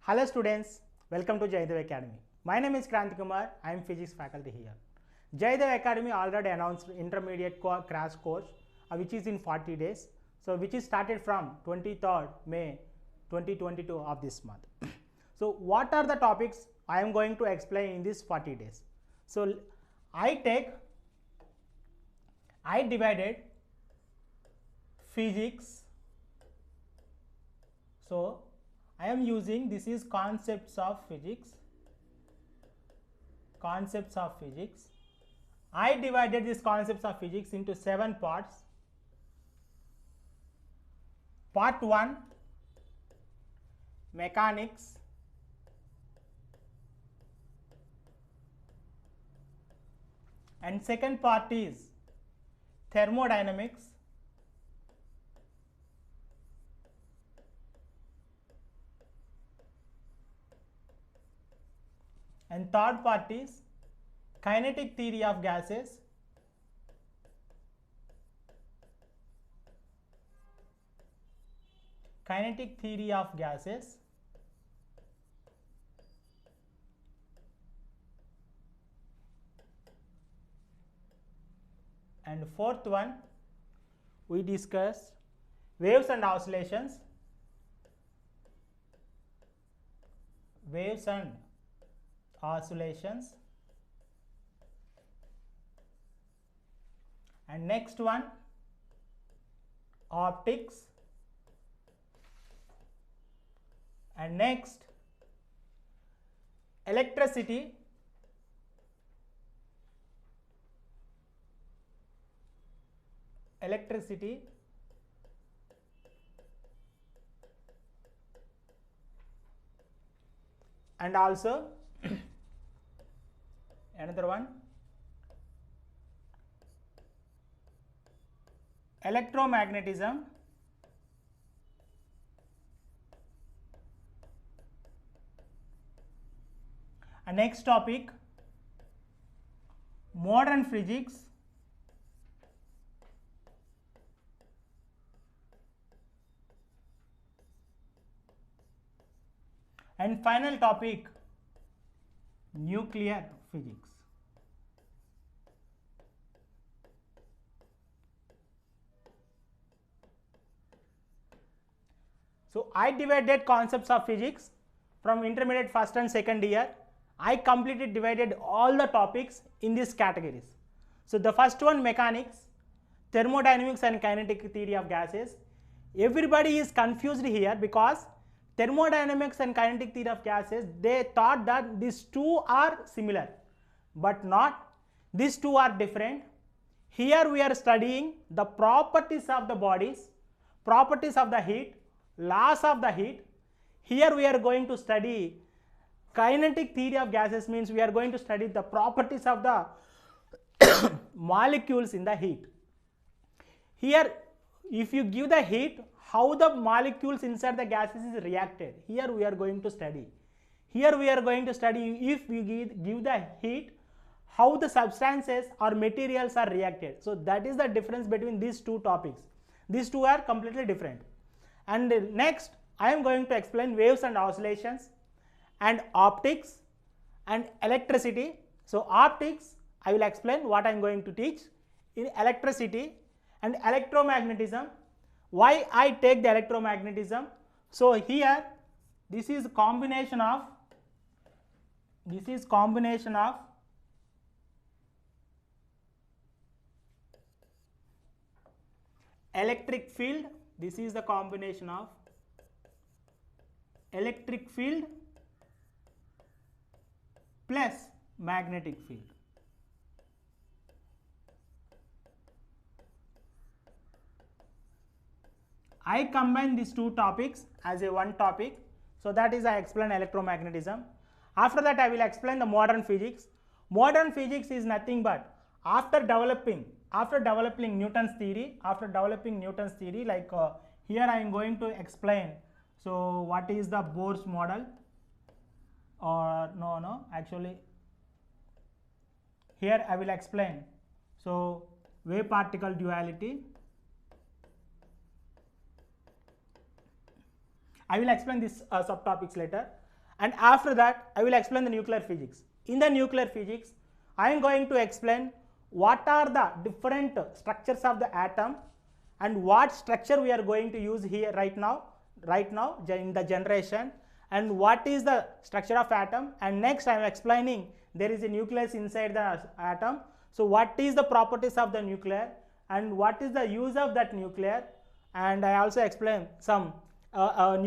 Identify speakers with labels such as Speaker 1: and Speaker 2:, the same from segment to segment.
Speaker 1: Hello students, welcome to Jayadev Academy. My name is Kranti Kumar, I am physics faculty here. Jayadev Academy already announced intermediate crash course which is in 40 days. So which is started from 23rd May 2022 of this month. So what are the topics I am going to explain in this 40 days? So I divided physics. So I am using this is concepts of physics. I divided these concepts of physics into 7 parts. Part 1 mechanics, and second part is thermodynamics, and third part is kinetic theory of gases, and fourth one we discuss waves and oscillations, and next one optics, and next electricity, and also another one electromagnetism, and next topic modern physics, and final topic nuclear physics. So I divided concepts of physics from intermediate first and second year. I completely divided all the topics in these categories. So the first one mechanics, thermodynamics and kinetic theory of gases. Everybody is confused here because thermodynamics and kinetic theory of gases, they thought that these two are similar, but not. These two are different. Here we are studying the properties of the bodies, properties of the heat, laws of the heat. Here we are going to study kinetic theory of gases, means we are going to study the properties of the molecules in the heat. Here if you give the heat, how the molecules inside the gases is reacted, here we are going to study. Here we are going to study if we give the heat, how the substances or materials are reacted. So that is the difference between these two topics. These two are completely different. And next I am going to explain waves and oscillations, and optics and electricity. So optics I will explain what I am going to teach. In electricity and electromagnetism, why I take the electromagnetism. So here this is combination of electric field, this is the combination of electric field plus magnetic field. I combine these two topics as a one topic. So that is I explain electromagnetism. After that I will explain the modern physics. Modern physics is nothing but after developing Newton's theory, like here I am going to explain. So what is the Bohr's model, or actually here I will explain. So wave particle duality, I will explain this subtopics later. and after that I will explain the nuclear physics. In the nuclear physics, I am going to explain what are the different structures of the atom and what structure we are going to use here right now in the generation, and what is the structure of atom. And next I am explaining there is a nucleus inside the atom, so what is the properties of the nuclear and what is the use of that nuclear, and I also explain some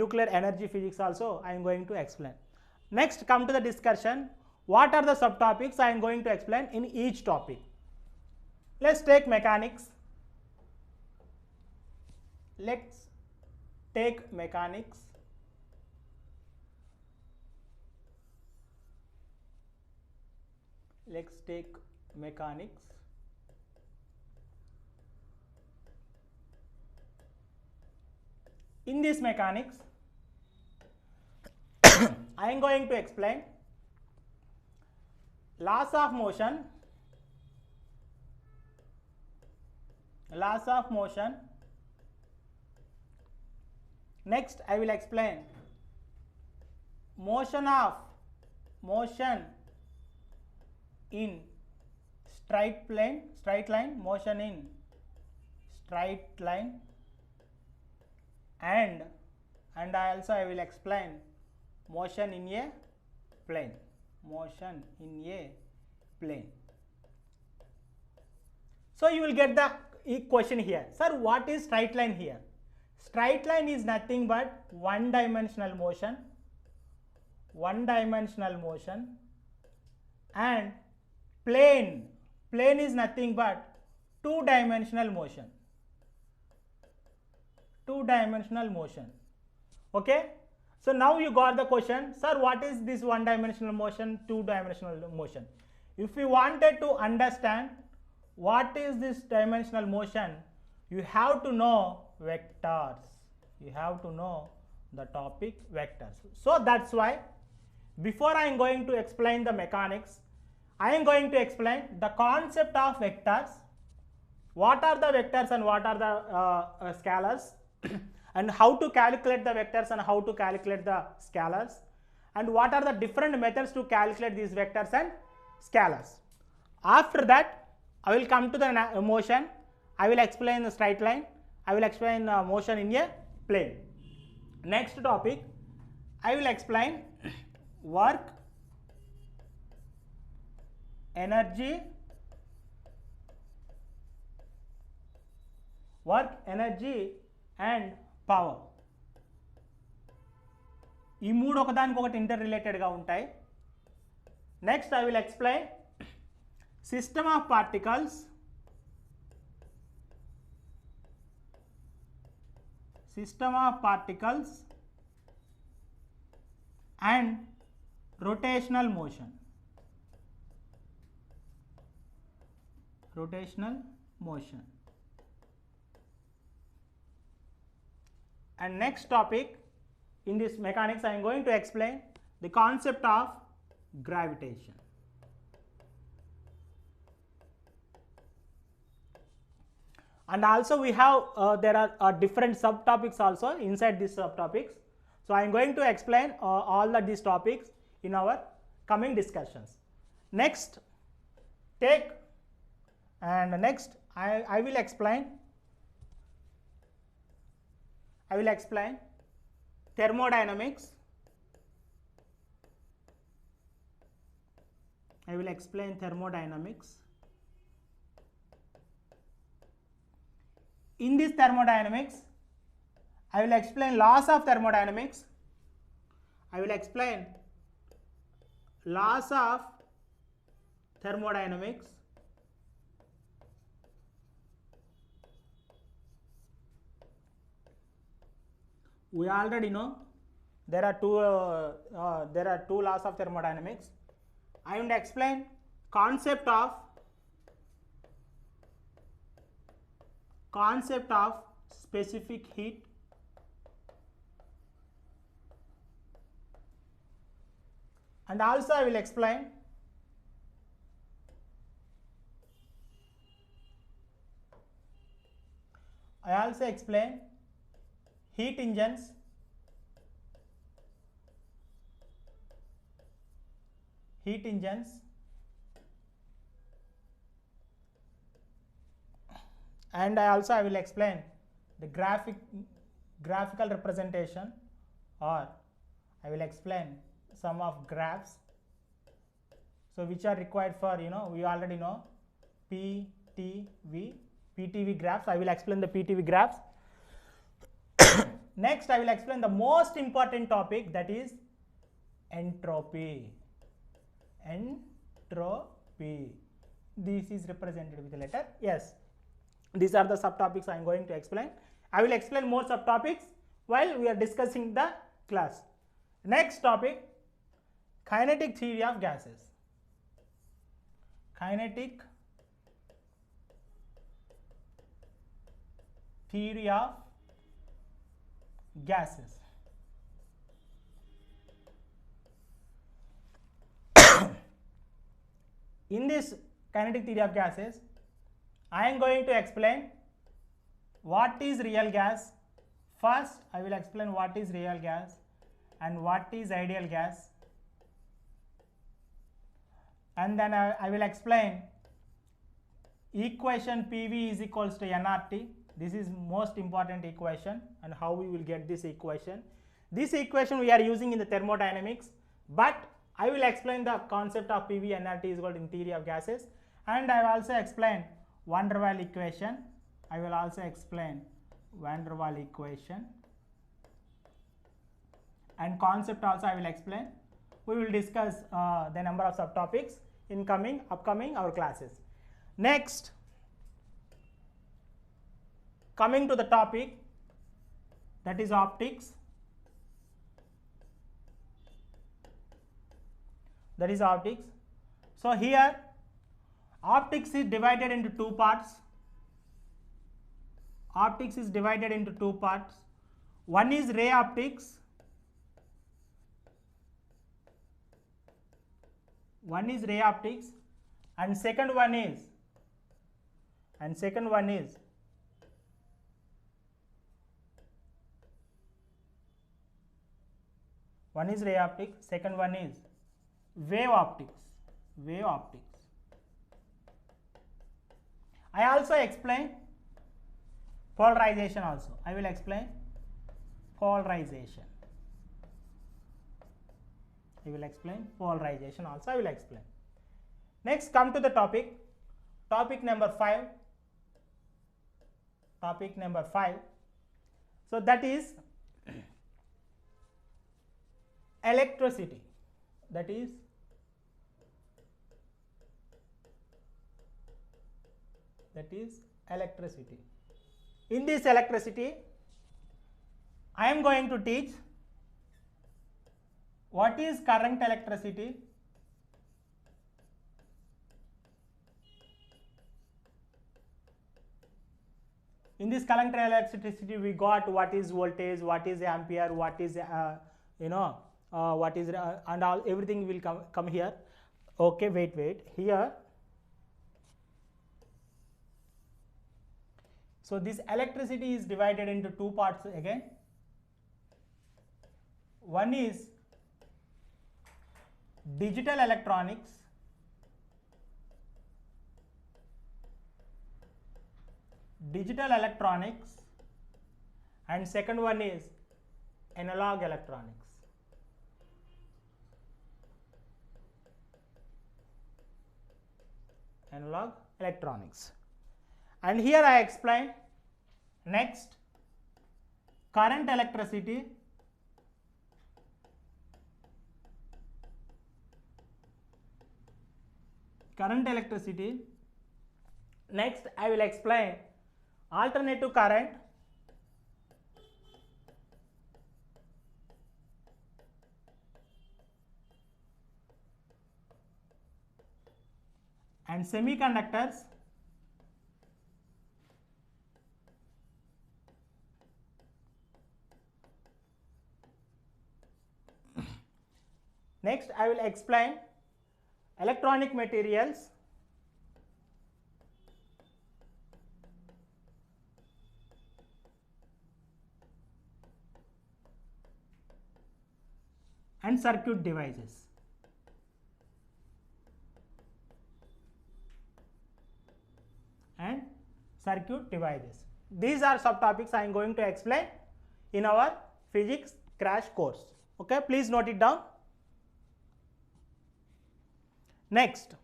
Speaker 1: nuclear energy physics also I am going to explain. Next come to the discussion, what are the subtopics I am going to explain in each topic. Let's take mechanics. Let's take mechanics. Let's take mechanics. In this mechanics, I am going to explain laws of motion, next I will explain motion in straight line, motion in straight line, and I will explain motion in a plane, So you will get the question here, sir, what is straight line here? Straight line is nothing but one dimensional motion, and plane is nothing but two-dimensional motion. Okay, so now you got the question, sir, what is this one-dimensional motion, two-dimensional motion? If you wanted to understand what is this dimensional motion, you have to know vectors, you have to know the topic vectors. So that's why before I am going to explain the mechanics, I am going to explain the concept of vectors, what are the vectors and what are the scalars, and how to calculate the vectors and how to calculate the scalars, and what are the different methods to calculate these vectors and scalars. After that I will come to the motion, I will explain the straight line, I will explain motion in a plane. Next topic I will explain work, energy and power. ఈ మూడు ఒకదానికొకటి inter రిలేటెడ్గా ఉంటాయి. Next I will explain system of particles, and rotational motion. And next topic in this mechanics I am going to explain the concept of gravitation. And also we have there are different subtopics also inside these subtopics. So I am going to explain all these topics in our coming discussions. Next I will explain thermodynamics. In this thermodynamics, I will explain laws of thermodynamics. We already know there are two laws of thermodynamics. I will explain concept of specific heat, and also I will explain heat engines heat engines, and I will explain the graphical representation, or I will explain some of graphs, so which are required for, we already know PTV graphs. I will explain the PTV graphs. Next I will explain the most important topic, that is entropy. This is represented with the letter S. These are the subtopics I am going to explain. I will explain more subtopics while we are discussing the class. Next topic, kinetic theory of gases. Kinetic theory of gases. In this kinetic theory of gases, I am going to explain what is real gas. First, I will explain what is real gas and what is ideal gas, and then I will explain equation PV is equals to nRT. This is most important equation, and how we will get this equation. This equation we are using in the thermodynamics, but I will explain the concept of PV nRT is equal to in theory of gases, and I will also explain van der Waals equation. I will also explain van der Waals equation, and concept also I will explain. We will discuss the number of subtopics in upcoming our classes. Next, coming to the topic, that is optics. That is optics. So here optics is divided into two parts. Optics is divided into two parts. One is ray optics. One is ray optics, and second one is one is ray optics, second one is wave optics. Wave optics. I also explain polarization also. I will explain polarization. I will explain polarization also. I will explain. Next, come to the topic. Topic number 5. Topic number 5. So that is electricity. That is electricity. In this electricity, I am going to teach what is current electricity, in this current electricity we got what is voltage, what is ampere, what is what is and all, everything will come here. Okay, wait here. So this electricity is divided into two parts again. One is digital electronics, and second one is analog electronics. Analog electronics. And here I explain next current electricity, next I will explain alternative current, and semiconductors, next I will explain electronic materials, and circuit devices. circuit devices. These are subtopics I am going to explain in our physics crash course. Okay, please note it down. Next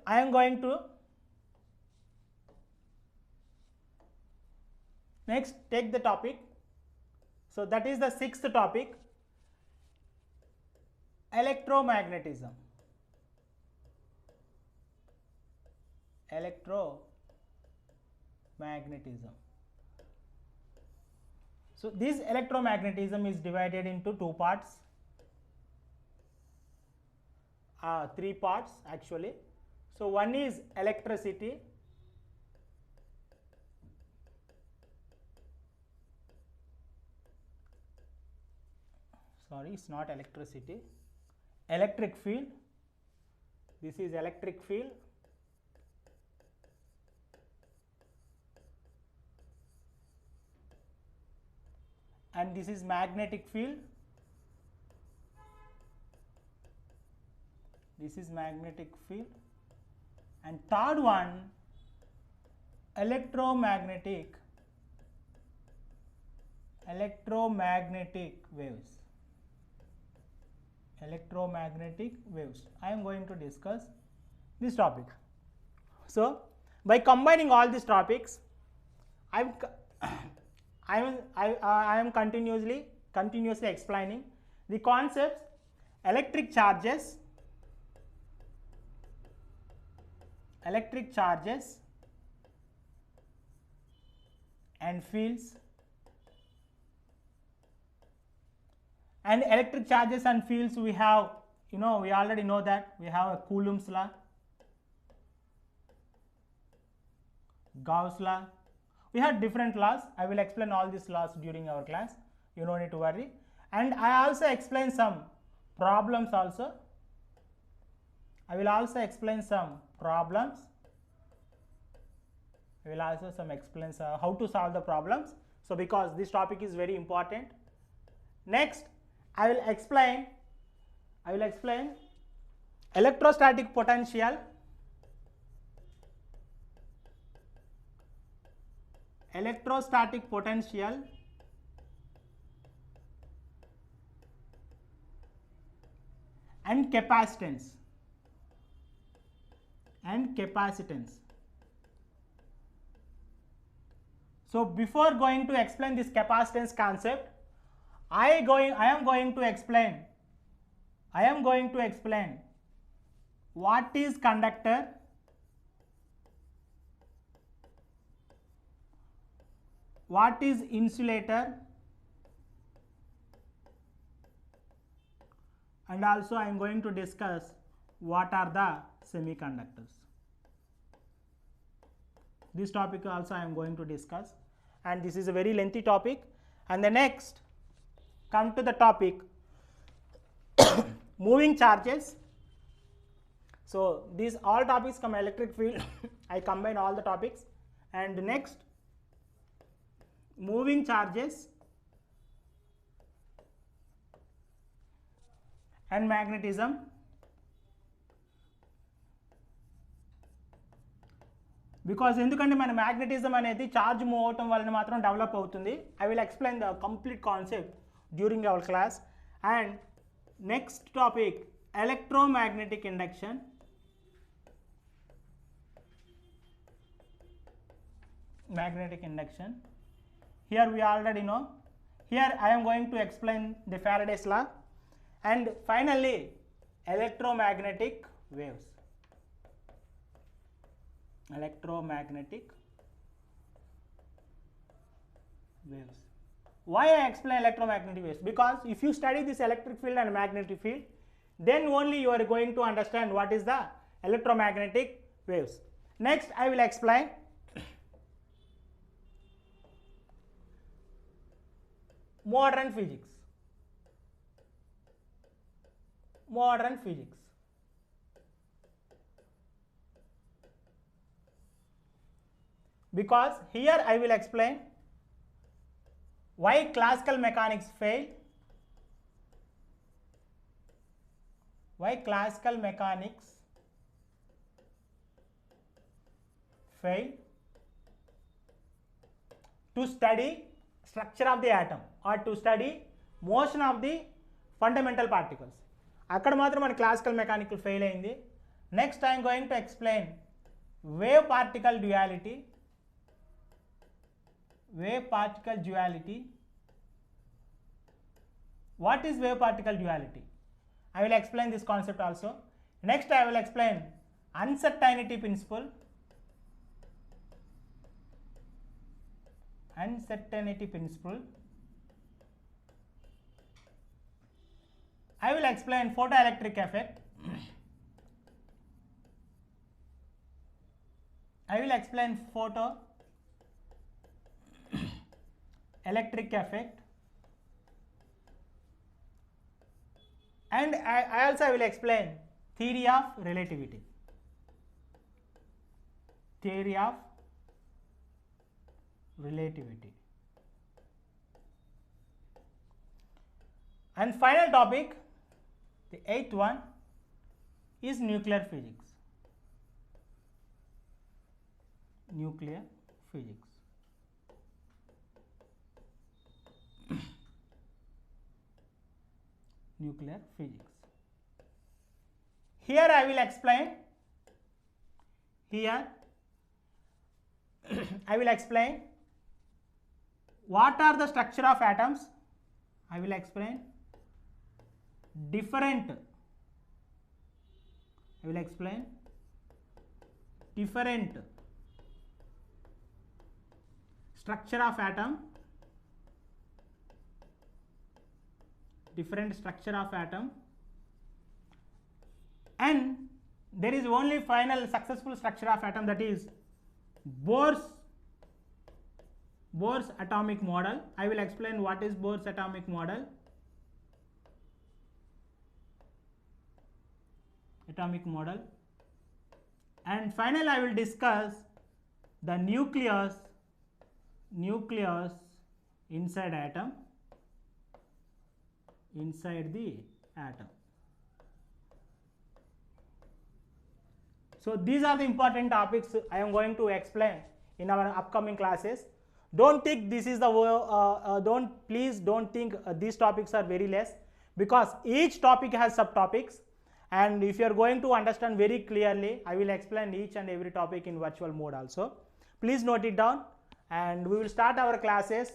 Speaker 1: I am going to take the topic. So that is the sixth topic, electromagnetism. So this electromagnetism is divided into two parts, three parts actually. So one is electricity, sorry, it's not electricity, electric field. This is electric field, and this is magnetic field. This is magnetic field, and third one, electromagnetic waves. Electromagnetic waves. I am going to discuss this topic. So by combining all these topics, I am continuously explaining the concepts: electric charges and fields. And electric charges and fields, we have, we already know that we have a Coulomb's law, Gauss law. We have different laws. I will explain all these laws during our class. You don't need to worry. And I also explain some problems also. I will also explain some problems. I will also explain how to solve the problems. So because this topic is very important. Next, I will explain electrostatic potential, and capacitance. So before going to explain this capacitance concept, I am going to explain what is conductor, what is insulator, and also I am going to discuss what are the semiconductors. This topic also I am going to discuss, and this is a very lengthy topic. And the next, come to the topic moving charges. So these all topics come electric field. I combine all the topics. And next, moving charges and magnetism. Because ఎందుకంటే మన magnetism అనేది charge move అవటం వలన మాత్రం develop అవుతుంది. I will explain the complete concept during our class. And next topic, electromagnetic induction. Here we already know. Here I am going to explain the Faraday's law. And finally, electromagnetic waves. Why I explain electromagnetic waves? Because if you study this electric field and magnetic field, then only you are going to understand what is the electromagnetic waves. Next, I will explain modern physics. Because here I will explain why classical mechanics failed, fail to study structure of the atom or to study motion of the fundamental particles. అక్కడ మాత్రం మన classical mechanical fail అయింది. Next I'm going to explain wave particle duality. Wave particle duality. What is wave particle duality? I will explain this concept also. Next I will explain uncertainty principle. Uncertainty principle. I will explain photoelectric effect. I will explain photoelectric effect, and I also will explain theory of relativity. Theory of relativity. And final topic, the eighth one, is nuclear physics. Nuclear physics. Nuclear physics. Here I will explain. Here I will explain what are the structure of atoms. I will explain different. I will explain different structure of atom. Different structure of atom, and there is only final successful structure of atom, that is Bohr's atomic model. I will explain what is Bohr's atomic model. And finally I will discuss the nucleus inside atom. Inside the atom. So these are the important topics I am going to explain in our upcoming classes. Don't think this is the please don't think these topics are very less, because each topic has subtopics, and if you are going to understand very clearly, I will explain each and every topic in virtual mode also. Please note it down, and we will start our classes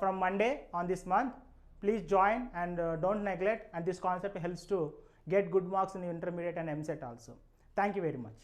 Speaker 1: from Monday on this month. Please join, and don't neglect, and this concept helps to get good marks in the intermediate and MSET also. Thank you very much.